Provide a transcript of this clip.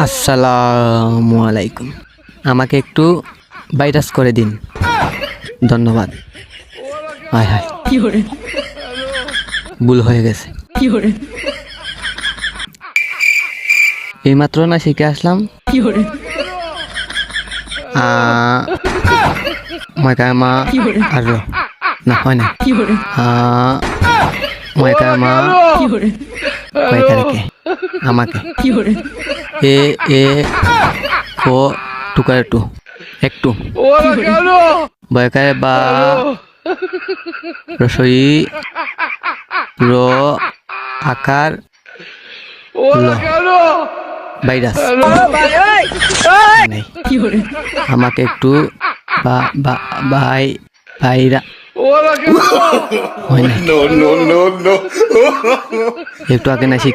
আসসালামু আলাইকুম। আমাকে একটু ভাইরাস করে দিন, ধন্যবাদ। হায় হায়, ভুল হয়ে গেছে। এইমাত্র না শিখে আসলাম। ময়কামা আর না হয় না। ময়কামা কয়কারকে আমাকে এ এ ও টুকার টু একটু বয়কারে বা রসই র আকার ল ভাইরাস নেই। আমাকে একটু ভাইরা হয় না, একটু আগে না শিখ